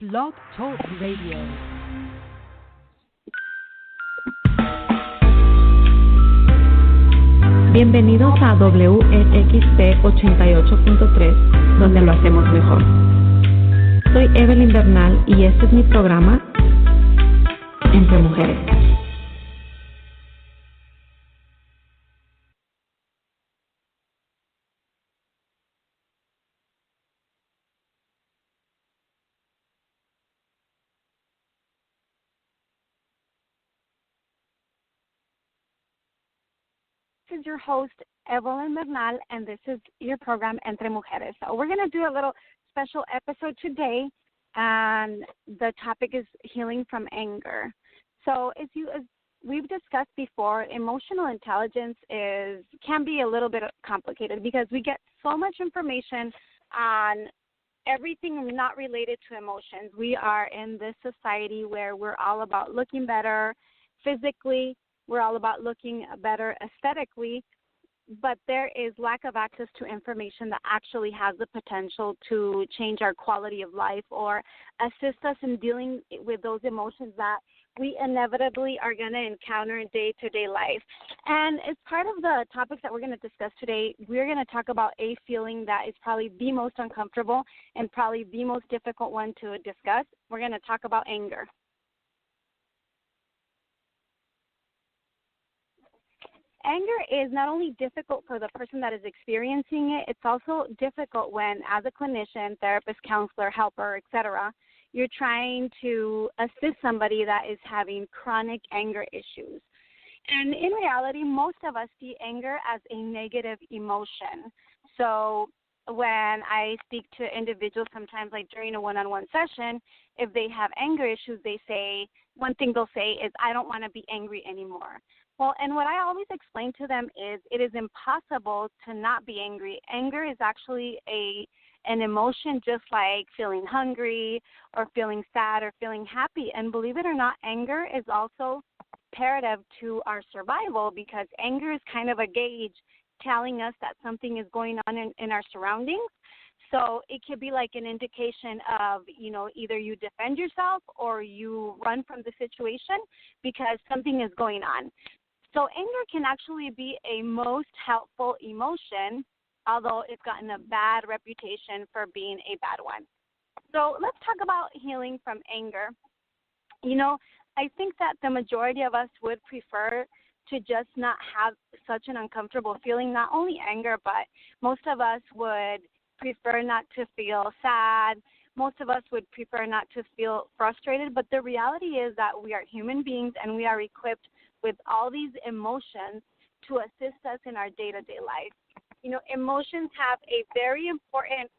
Blog Talk Radio. Bienvenidos a WEXP 88.3, donde lo hacemos mejor. Soy Evelyn Bernal y este es mi programa Entre Mujeres. This is your host, Evelyn Bernal, and this is your program, Entre Mujeres. So we're going to do a little special episode today, and the topic is healing from anger. So as we've discussed before, emotional intelligence can be a little bit complicated because we get so much information on everything not related to emotions. We are in this society where we're all about looking better physically. We're all about looking better aesthetically, but there is lack of access to information that actually has the potential to change our quality of life or assist us in dealing with those emotions that we inevitably are going to encounter in day-to-day life. And as part of the topics that we're going to discuss today, we're going to talk about a feeling that is probably the most uncomfortable and probably the most difficult one to discuss. We're going to talk about anger. Anger is not only difficult for the person that is experiencing it, it's also difficult when, as a clinician, therapist, counselor, helper, etc., you're trying to assist somebody that is having chronic anger issues. And in reality, most of us see anger as a negative emotion. So when I speak to individuals sometimes, like during a one-on-one session, if they have anger issues, one thing they'll say is, I don't want to be angry anymore. Well, and what I always explain to them is it is impossible to not be angry. Anger is actually an emotion just like feeling hungry or feeling sad or feeling happy. And believe it or not, anger is also imperative to our survival because anger is kind of a gauge telling us that something is going on in our surroundings. So it could be like an indication of, either you defend yourself or you run from the situation because something is going on. So anger can actually be a most helpful emotion, although it's gotten a bad reputation for being a bad one. So let's talk about healing from anger. I think that the majority of us would prefer to just not have such an uncomfortable feeling, not only anger, but most of us would prefer not to feel sad. Most of us would prefer not to feel frustrated, but the reality is that we are human beings and we are equipped with all these emotions to assist us in our day-to-day life. Emotions have a very important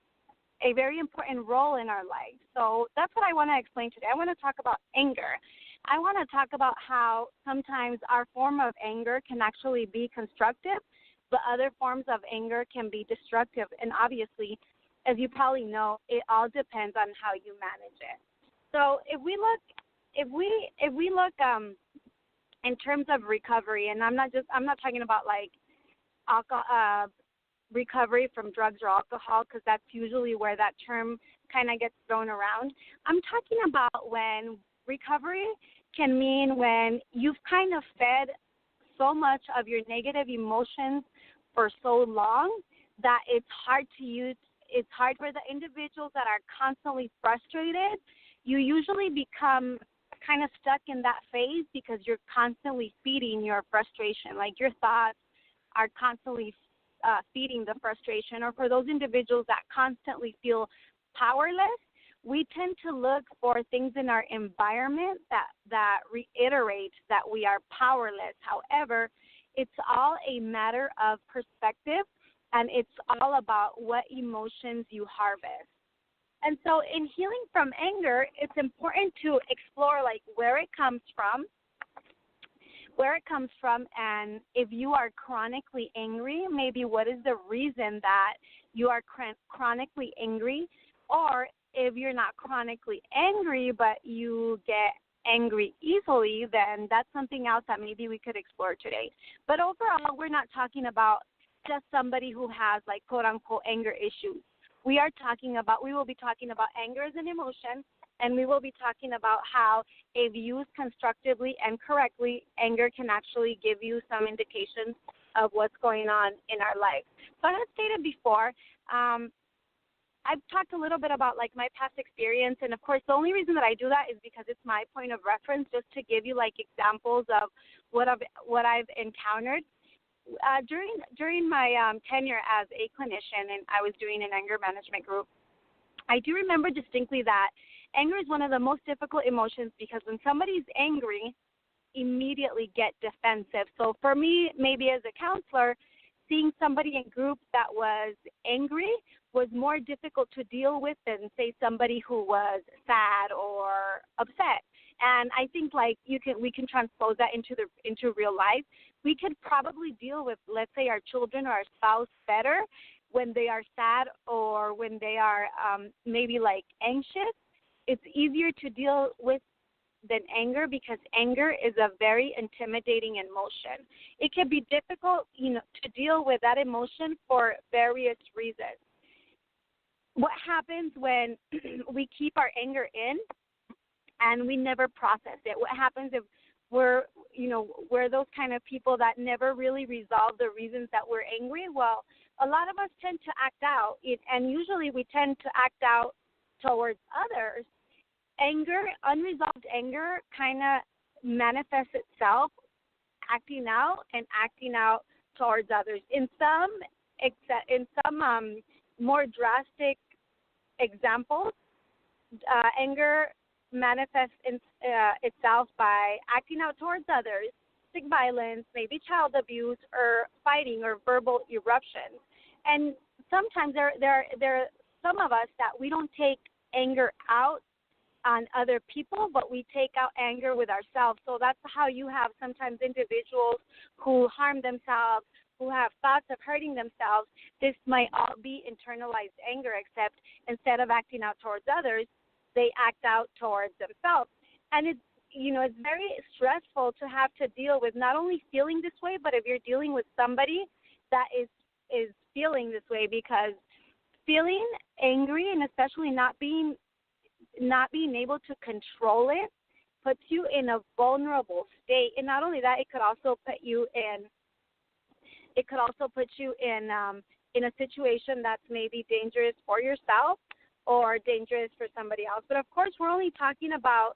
role in our life. So that's what I want to explain today. I want to talk about anger. I want to talk about how sometimes our form of anger can actually be constructive, but other forms of anger can be destructive. And obviously, as you probably know, it all depends on how you manage it. So if we look in terms of recovery, and I'm not talking about like alcohol, recovery from drugs or alcohol, because that's usually where that term kind of gets thrown around. I'm talking about when recovery can mean when you've kind of fed so much of your negative emotions for so long that it's hard for the individuals that are constantly frustrated. You usually become kind of stuck in that phase because you're constantly feeding your frustration. Like your thoughts are constantly feeding the frustration. Or for those individuals that constantly feel powerless, we tend to look for things in our environment that reiterate that we are powerless. However, it's all a matter of perspective, and it's all about what emotions you harvest. And so in healing from anger, it's important to explore like where it comes from, and if you are chronically angry, maybe what is the reason that you are chronically angry, or if you're not chronically angry but you get angry easily, then that's something else that maybe we could explore today. But overall, we're not talking about just somebody who has like quote unquote anger issues. We will be talking about anger as an emotion and we will be talking about how, if used constructively and correctly, anger can actually give you some indications of what's going on in our life. So I had stated before, I've talked a little bit about like my past experience, and of course the only reason that I do that is because it's my point of reference, just to give you like examples of what I've encountered. During my tenure as a clinician, and I was doing an anger management group, I do remember distinctly that anger is one of the most difficult emotions, because when somebody's angry, immediately get defensive. So for me, maybe as a counselor, seeing somebody in group that was angry was more difficult to deal with than, say, somebody who was sad or upset. And I think like we can transpose that into real life. We could probably deal with, let's say, our children or our spouse better when they are sad or when they are maybe like anxious. It's easier to deal with than anger, because anger is a very intimidating emotion. It can be difficult, to deal with that emotion for various reasons. What happens when we keep our anger in and we never process it? What happens if we're those kind of people that never really resolve the reasons that we're angry? Well, a lot of us tend to act out, and usually we tend to act out towards others. Anger, unresolved anger, kind of manifests itself acting out towards others. In some more drastic examples, anger manifests itself by acting out towards others, domestic violence, maybe child abuse, or fighting or verbal eruptions. And sometimes there are some of us that we don't take anger out on other people, but we take out anger with ourselves. So that's how you have sometimes individuals who harm themselves, who have thoughts of hurting themselves. This might all be internalized anger, except instead of acting out towards others, they act out towards themselves. And it's very stressful to have to deal with not only feeling this way, but if you're dealing with somebody that is feeling this way, because feeling angry, and especially not being able to control it, puts you in a vulnerable state. And not only that, it could also put you in a situation that's maybe dangerous for yourself or dangerous for somebody else. But of course, we're only talking about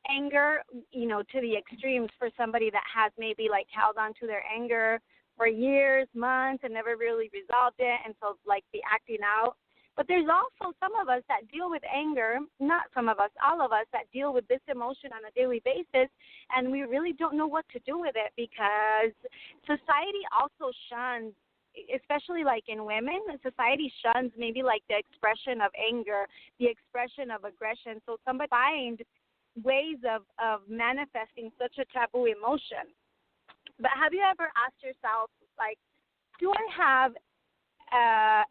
anger, to the extremes, for somebody that has maybe like held on to their anger for years, months, and never really resolved it, and so like the acting out. But there's also some of us that deal with anger, not some of us, all of us that deal with this emotion on a daily basis, and we really don't know what to do with it, because society also shuns, especially like in women, society shuns maybe like the expression of anger, the expression of aggression. So somebody find ways of manifesting such a taboo emotion. But have you ever asked yourself, like, do I have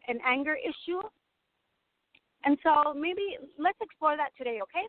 an anger issue? And so maybe let's explore that today, okay?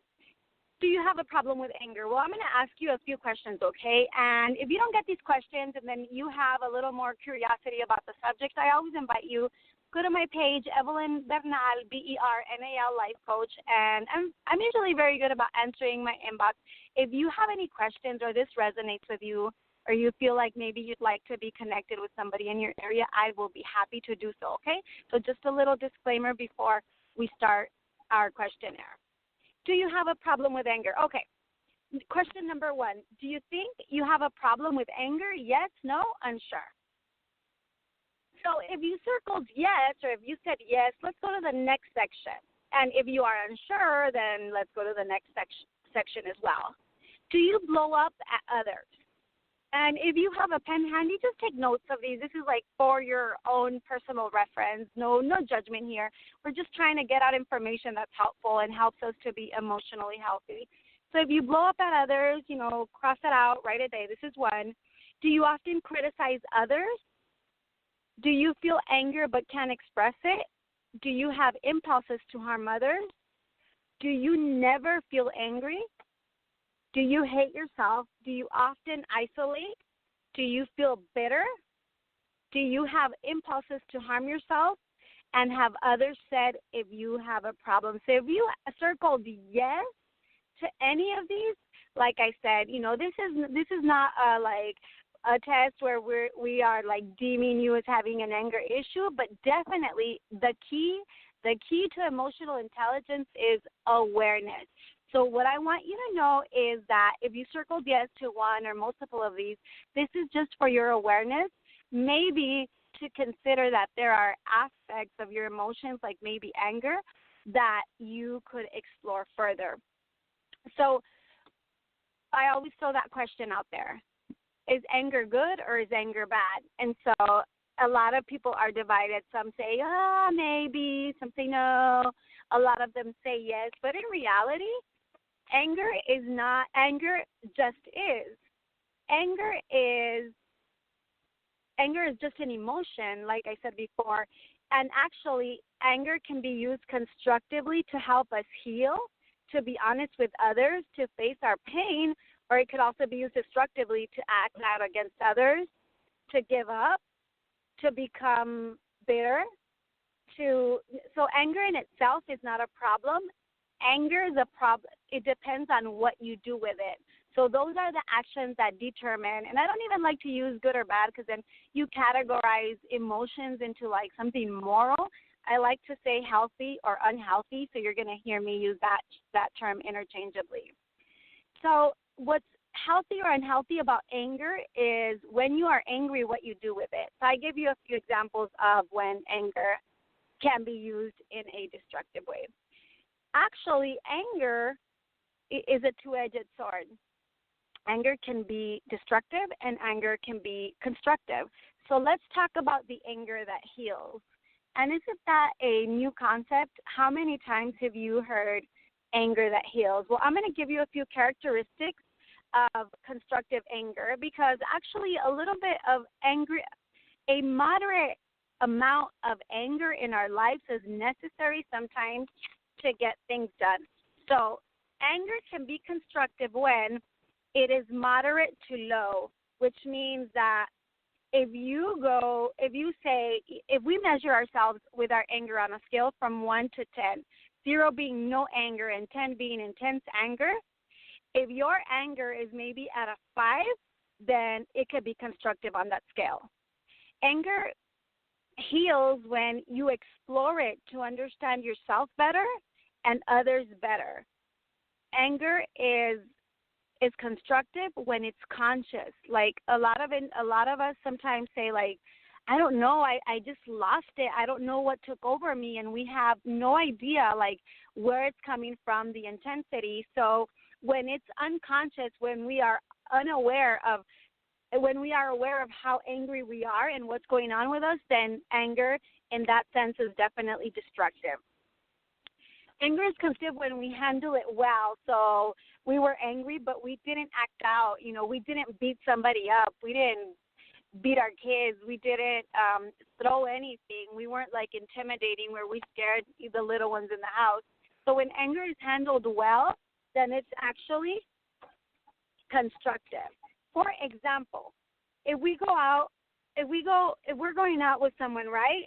Do you have a problem with anger? Well, I'm going to ask you a few questions, okay? And if you don't get these questions and then you have a little more curiosity about the subject, I always invite you, go to my page, Evelyn Bernal, Bernal, Life Coach, and I'm usually very good about answering my inbox. If you have any questions or this resonates with you, or you feel like maybe you'd like to be connected with somebody in your area, I will be happy to do so, okay? So just a little disclaimer before we start our questionnaire. Do you have a problem with anger? Okay. Question number 1. Do you think you have a problem with anger? Yes, no, unsure. So if you circled yes, or if you said yes, let's go to the next section. And if you are unsure, then let's go to the next section as well. Do you blow up at others? And if you have a pen handy, just take notes of these. This is like for your own personal reference. No judgment here. We're just trying to get out information that's helpful and helps us to be emotionally healthy. So if you blow up at others, cross it out, write it down. This is 1. Do you often criticize others? Do you feel anger but can't express it? Do you have impulses to harm others? Do you never feel angry? Do you hate yourself? Do you often isolate? Do you feel bitter? Do you have impulses to harm yourself? and have others said if you have a problem. So if you circled yes to any of these, like I said, this is not like a test where we are like deeming you as having an anger issue, but definitely the key to emotional intelligence is awareness. So what I want you to know is that if you circled yes to one or multiple of these, this is just for your awareness. Maybe to consider that there are aspects of your emotions, like maybe anger, that you could explore further. So I always throw that question out there. Is anger good or is anger bad? And so a lot of people are divided. Some say, maybe. Some say no. A lot of them say yes. But in reality, anger is not. Anger just is. Anger is just an emotion, like I said before. And actually, anger can be used constructively to help us heal, to be honest with others, to face our pain, or it could also be used destructively to act out against others, to give up, to become bitter. So anger in itself is not a problem. Anger is a problem. It depends on what you do with it. So those are the actions that determine, and I don't even like to use good or bad because then you categorize emotions into like something moral. I like to say healthy or unhealthy, so you're going to hear me use that term interchangeably. So what's healthy or unhealthy about anger is when you are angry, what you do with it. So I give you a few examples of when anger can be used in a destructive way. Actually, anger is a two-edged sword. Anger can be destructive and anger can be constructive. So let's talk about the anger that heals. And isn't that a new concept? How many times have you heard anger that heals? Well, I'm going to give you a few characteristics of constructive anger, because actually a little bit of anger, a moderate amount of anger in our lives is necessary sometimes to get things done. So anger can be constructive when it is moderate to low, which means that if we measure ourselves with our anger on a scale from 1 to 10, 0 being no anger and 10 being intense anger, if your anger is maybe at a 5, then it could be constructive on that scale. Anger heals when you explore it to understand yourself better and others better. Anger is constructive when it's conscious. Like a lot of us sometimes say, like, I don't know, I just lost it. I don't know what took over me, and we have no idea like where it's coming from, the intensity. So when it's unconscious, when we are aware of how angry we are and what's going on with us, then anger in that sense is definitely destructive. Anger is constructive when we handle it well. So we were angry, but we didn't act out. We didn't beat somebody up. We didn't beat our kids. We didn't throw anything. We weren't like intimidating where we scared the little ones in the house. So when anger is handled well, then it's actually constructive. For example, if we're going out with someone, right,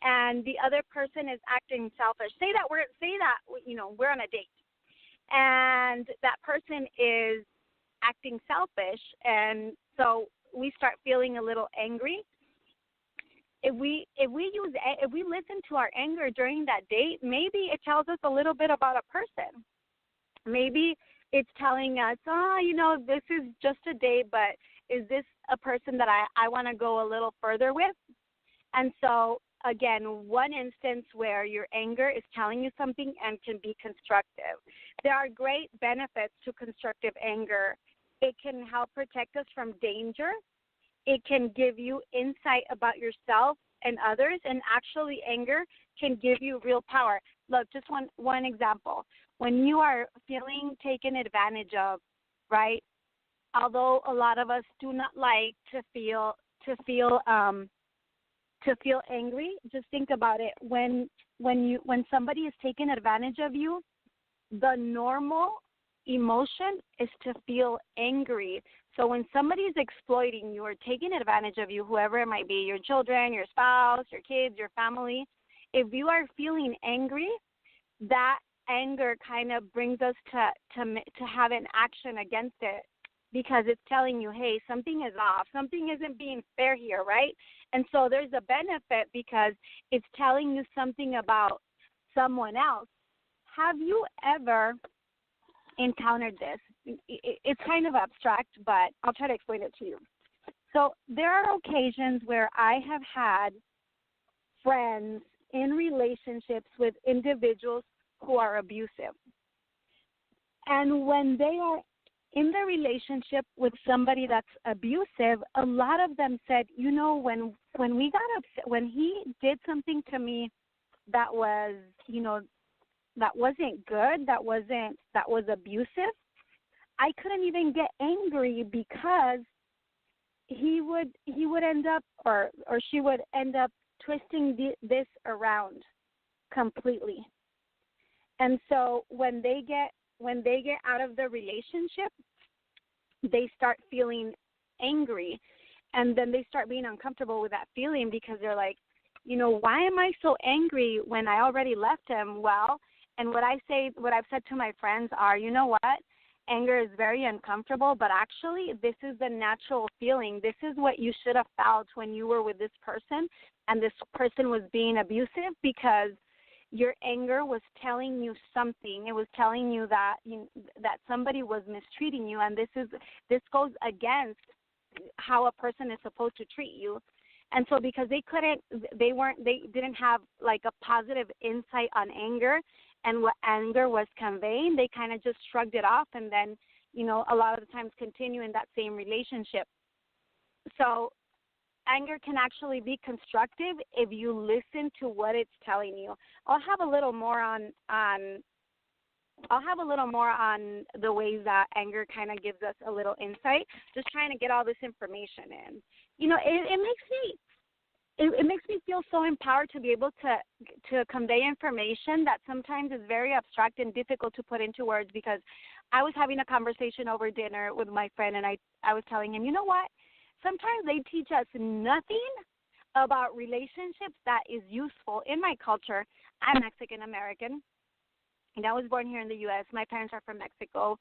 and the other person is acting selfish, say that we're on a date, and that person is acting selfish, and so we start feeling a little angry. If we listen to our anger during that date, maybe it tells us a little bit about a person. Maybe it's telling us, this is just a date, but is this a person that I want to go a little further with? And so, again, one instance where your anger is telling you something and can be constructive. There are great benefits to constructive anger. It can help protect us from danger. It can give you insight about yourself and others, and actually anger can give you real power. Look, just one example. When you are feeling taken advantage of, right? Although a lot of us do not like to feel angry, just think about it. When somebody is taking advantage of you, the normal emotion is to feel angry. So when somebody is exploiting you or taking advantage of you, whoever it might be, your children, your spouse, your kids, your family, if you are feeling angry, that anger kind of brings us to have an action against it, because it's telling you, hey, something is off. Something isn't being fair here, right? And so there's a benefit because it's telling you something about someone else. Have you ever encountered this? It's kind of abstract, but I'll try to explain it to you. So there are occasions where I have had friends in relationships with individuals who are abusive. And when they are in the relationship with somebody that's abusive, a lot of them said, you know, when we got upset, when he did something to me that was, you know, that wasn't good, that was abusive, I couldn't even get angry because he would end up or she would end up twisting this around completely. And so when they get out of the relationship, they start feeling angry, and then they start being uncomfortable with that feeling because they're like, you know, why am I so angry when I already left him? Well, and what I've said to my friends are, you know what? Anger is very uncomfortable, but actually this is the natural feeling. This is what you should have felt when you were with this person and this person was being abusive, because your anger was telling you something. It was telling you that that somebody was mistreating you, and this goes against how a person is supposed to treat you. And so because they didn't have like a positive insight on anger and what anger was conveying, they kind of just shrugged it off and then, you know, a lot of the times continue in that same relationship. So anger can actually be constructive if you listen to what it's telling you. I'll have a little more on the ways that anger kind of gives us a little insight. Just trying to get all this information in. You know, it makes me feel so empowered to be able to convey information that sometimes is very abstract and difficult to put into words, because I was having a conversation over dinner with my friend, and I was telling him, you know what? Sometimes they teach us nothing about relationships that is useful. In my culture, I'm Mexican-American, and I was born here in the U.S. My parents are from Mexico.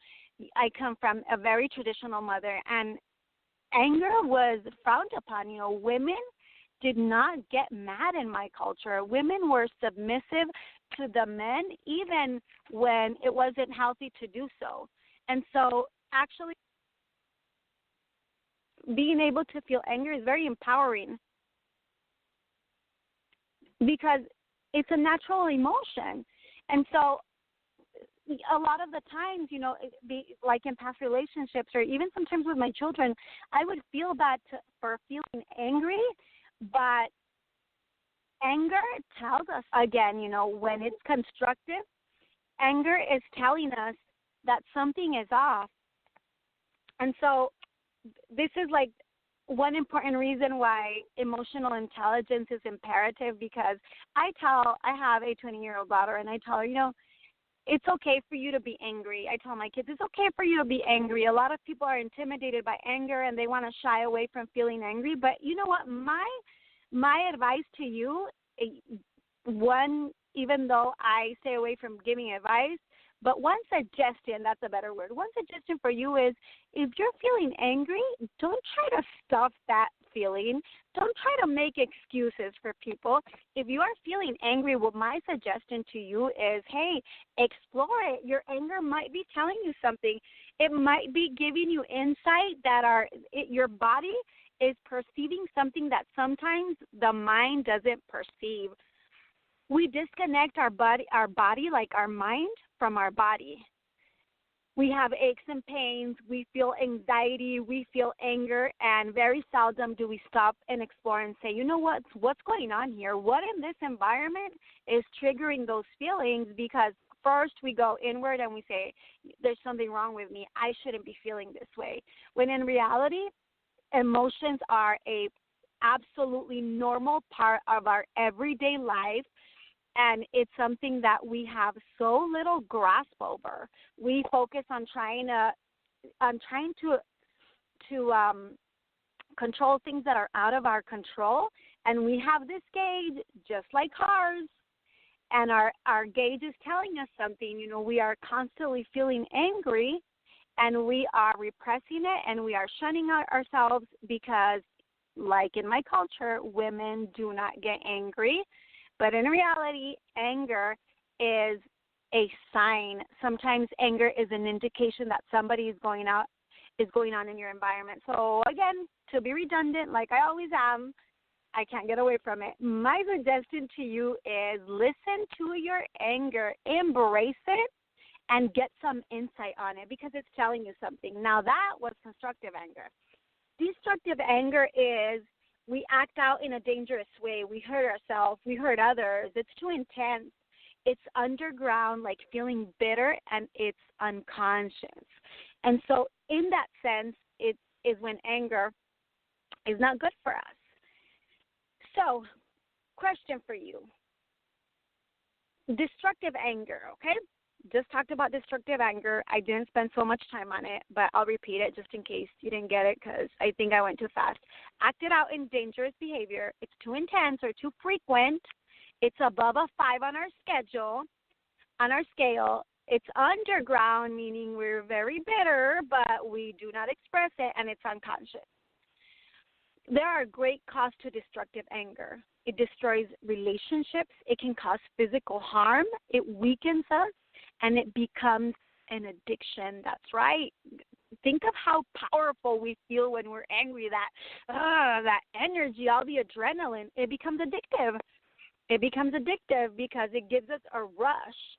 I come from a very traditional mother, and anger was frowned upon. You know, women did not get mad in my culture. Women were submissive to the men, even when it wasn't healthy to do so. And so actually being able to feel anger is very empowering, because it's a natural emotion. And so a lot of the times, you know, like in past relationships or even sometimes with my children, I would feel bad for feeling angry, but anger tells us, again, you know, when it's constructive, anger is telling us that something is off. And so this is like one important reason why emotional intelligence is imperative, because I have a 20-year-old daughter, and I tell her, you know, it's okay for you to be angry. I tell my kids, it's okay for you to be angry. A lot of people are intimidated by anger and they want to shy away from feeling angry. But you know what? My advice to you, one, even though I stay away from giving advice, but one suggestion, that's a better word, one suggestion for you is, if you're feeling angry, don't try to stuff that feeling. Don't try to make excuses for people. If you are feeling angry, well, my suggestion to you is, hey, explore it. Your anger might be telling you something. It might be giving you insight that your body is perceiving something that sometimes the mind doesn't perceive. We disconnect our body like our mind from our body. We have aches and pains, we feel anxiety, we feel anger, and very seldom do we stop and explore and say, you know what's going on here? What in this environment is triggering those feelings? Because first we go inward and we say, there's something wrong with me. I shouldn't be feeling this way. When in reality, emotions are a absolutely normal part of our everyday life. And it's something that we have so little grasp over. We focus on trying to control things that are out of our control. And we have this gauge, just like cars. and our gauge is telling us something. We are constantly feeling angry, and we are repressing it, and we are shunning out ourselves because, like in my culture, women do not get angry. But in reality, anger is a sign. Sometimes anger is an indication that somebody is going on in your environment. So again, to be redundant, like I always am, I can't get away from it. My suggestion to you is listen to your anger, embrace it, and get some insight on it because it's telling you something. Now, that was constructive anger. Destructive anger is we act out in a dangerous way. We hurt ourselves. We hurt others. It's too intense. It's underground, like feeling bitter, and it's unconscious. And so in that sense, it is when anger is not good for us. So, question for you. Destructive anger, okay? Just talked about destructive anger. I didn't spend so much time on it, but I'll repeat it just in case you didn't get it because I think I went too fast. Acted out in dangerous behavior. It's too intense or too frequent. It's above a 5 on our scale. It's underground, meaning we're very bitter, but we do not express it, and it's unconscious. There are great costs to destructive anger. It destroys relationships. It can cause physical harm. It weakens us, and it becomes an addiction. That's right. Think of how powerful we feel when we're angry, that energy, all the adrenaline. It becomes addictive. It becomes addictive because it gives us a rush.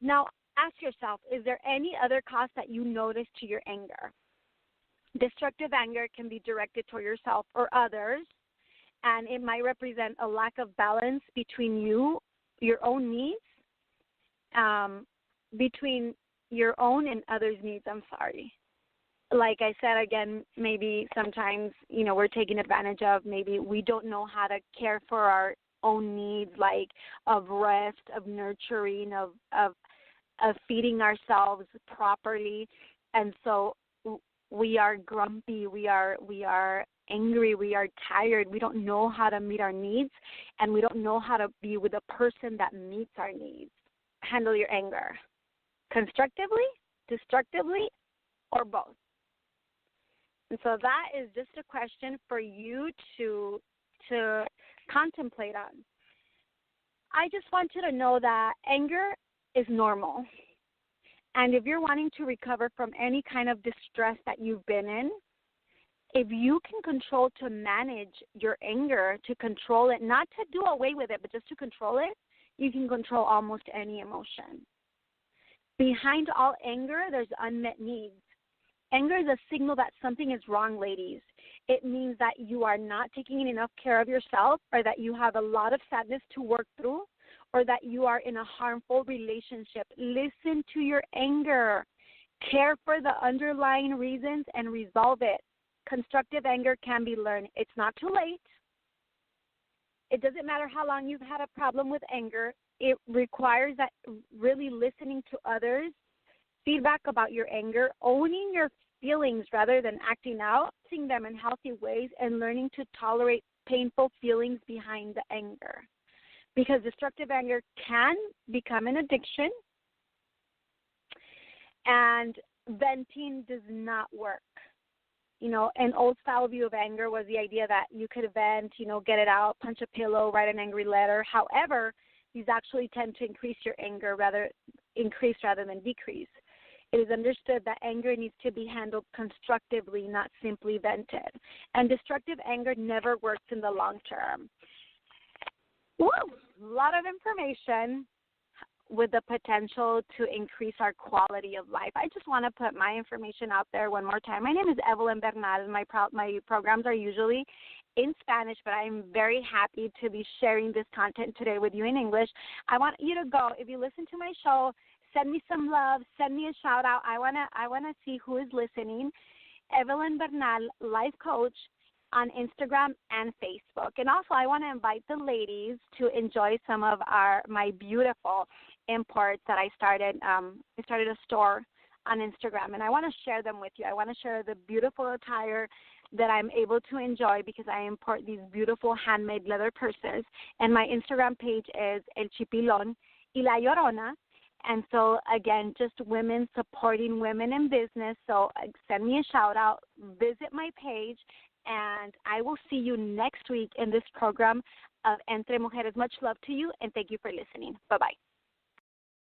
Now, ask yourself, is there any other cost that you notice to your anger? Destructive anger can be directed toward yourself or others, and it might represent a lack of balance between your own needs, between your own and others' needs. Like I said, again, maybe sometimes, we're taken advantage of. Maybe we don't know how to care for our own needs, like of rest, of nurturing, of feeding ourselves properly. And so we are grumpy, we are angry, we are tired. We don't know how to meet our needs, and we don't know how to be with a person that meets our needs. Handle your anger constructively, destructively, or both. And so that is just a question for you to contemplate on. I just want you to know that anger is normal. And if you're wanting to recover from any kind of distress that you've been in, if you can control to manage your anger, to control it, not to do away with it, but just to control it, you can control almost any emotion. Behind all anger, there's unmet needs. Anger is a signal that something is wrong, ladies. It means that you are not taking enough care of yourself, or that you have a lot of sadness to work through, or that you are in a harmful relationship. Listen to your anger. Care for the underlying reasons and resolve it. Constructive anger can be learned. It's not too late. It doesn't matter how long you've had a problem with anger. It requires that really listening to others, feedback about your anger, owning your feelings rather than acting out, seeing them in healthy ways, and learning to tolerate painful feelings behind the anger. Because destructive anger can become an addiction, and venting does not work. An old-style view of anger was the idea that you could vent, get it out, punch a pillow, write an angry letter. However, these actually tend to increase your anger rather than decrease. It is understood that anger needs to be handled constructively, not simply vented. And destructive anger never works in the long term. Woo! A lot of information with the potential to increase our quality of life. I just want to put my information out there one more time. My name is Evelyn Bernal. My programs are usually in Spanish, but I'm very happy to be sharing this content today with you in English. I want you to go, if you listen to my show, send me some love, send me a shout out. I wanna see who is listening. Evelyn Bernal, life coach, on Instagram and Facebook. And also I want to invite the ladies to enjoy some of my beautiful imports that I started. I started a store on Instagram, and I want to share them with you. I want to share the beautiful attire that I'm able to enjoy because I import these beautiful handmade leather purses. And my Instagram page is El Chipilon, y La Llorona. And so, again, just women supporting women in business. So send me a shout-out, visit my page, and I will see you next week in this program of Entre Mujeres. Much love to you, and thank you for listening. Bye-bye.